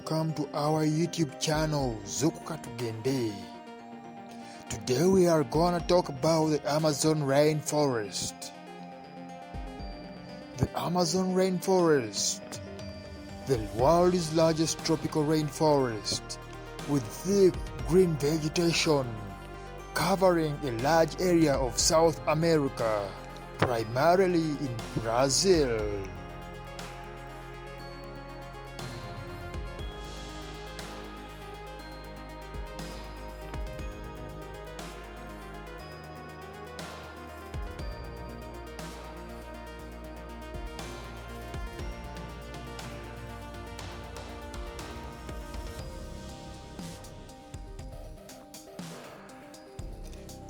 welcome to our YouTube channel Zukuka Tugende. Today we are gonna talk about the Amazon rainforest. The Amazon rainforest, the world's largest tropical rainforest with thick green vegetation covering a large area of South America, primarily in Brazil.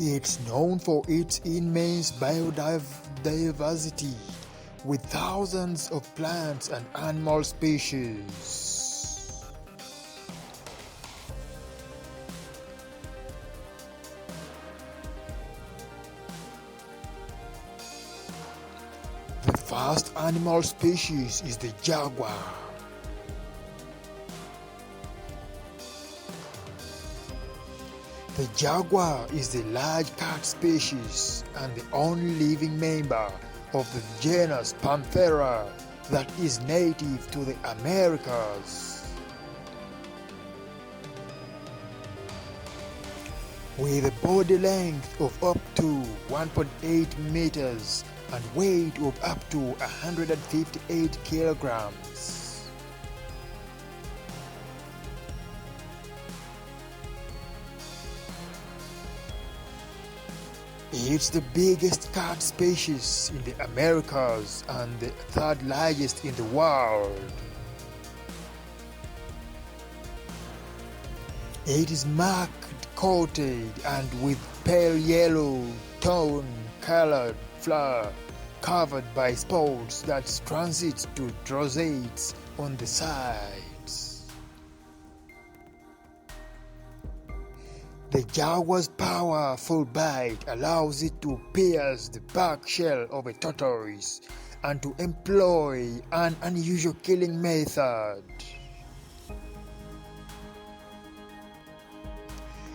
It's known for its immense biodiversity, with thousands of plants and animal species. The first animal species is the jaguar. The jaguar is the large cat species and the only living member of the genus Panthera that is native to the Americas. With a body length of up to 1.8 meters and weight of up to 158 kilograms. It's the biggest cat species in the Americas and the third largest in the world. It is marked, coated, and with pale yellow tone-colored fur covered by spots that transit to rosettes on the sides. The jaguar's powerful bite allows it to pierce the back shell of a tortoise and to employ an unusual killing method.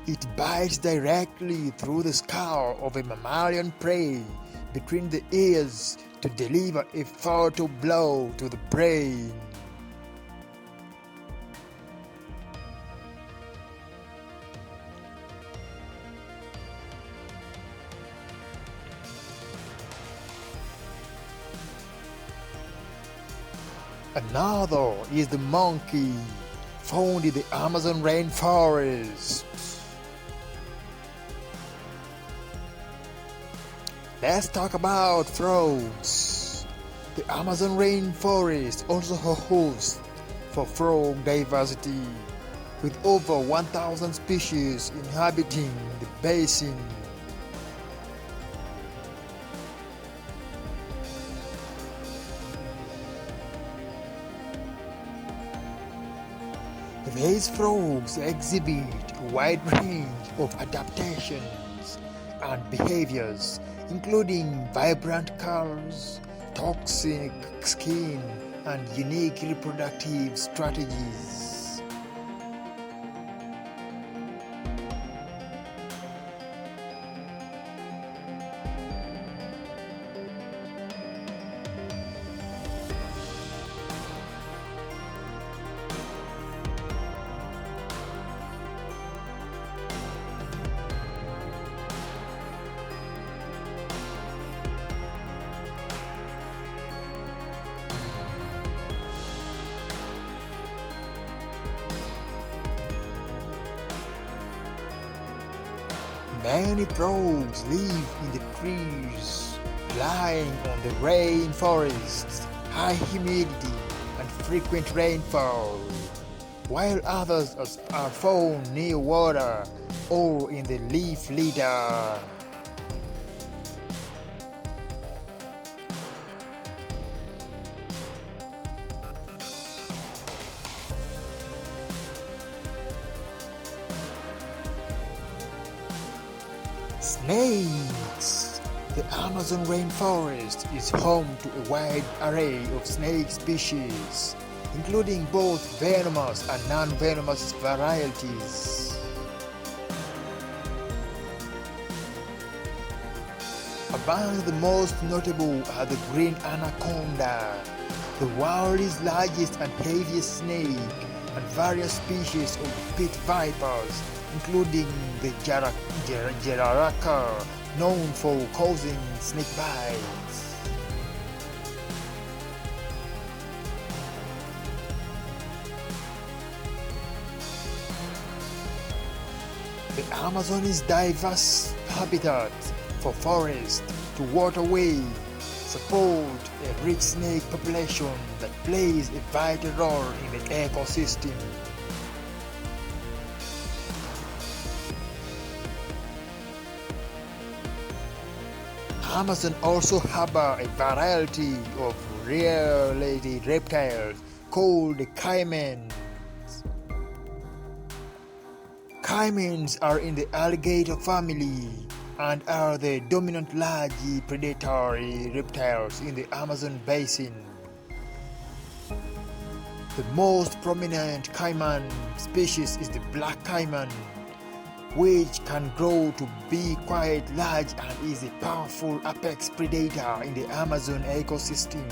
It bites directly through the skull of a mammalian prey between the ears to deliver a fatal blow to the brain. Another is the monkey, found in the Amazon rainforest. Let's talk about frogs. The Amazon rainforest also hosts for frog diversity, with over 1,000 species inhabiting the basin. These frogs exhibit a wide range of adaptations and behaviors, including vibrant colors, toxic skin, and unique reproductive strategies. Many frogs live in the trees, relying on the rainforest's high humidity and frequent rainfall, while others are found near water or in the leaf litter. Snakes. The Amazon rainforest is home to a wide array of snake species, including both venomous and non-venomous varieties. Among the most notable are the green anaconda, the world's largest and heaviest snake, and various species of pit vipers, including the jararaca, known for causing snake bites. The Amazon is diverse habitat for forest to waterway, support a rich snake population that plays a vital role in the ecosystem. Amazon also harbor a variety of rarely reptiles called caimans. Caimans are in the alligator family and are the dominant large predatory reptiles in the Amazon basin. The most prominent caiman species is the black caiman, which can grow to be quite large and is a powerful apex predator in the Amazon ecosystem.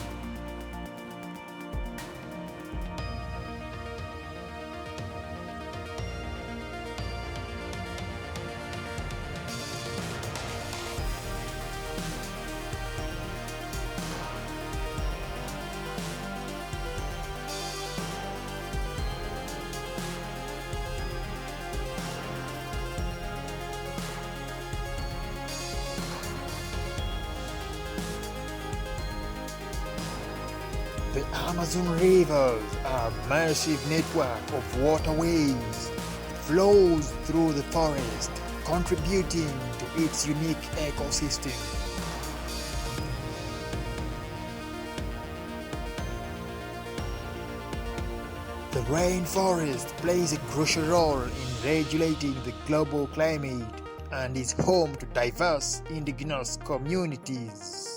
The Amazon rivers are a massive network of waterways that flows through the forest, contributing to its unique ecosystem. The rainforest plays a crucial role in regulating the global climate and is home to diverse indigenous communities.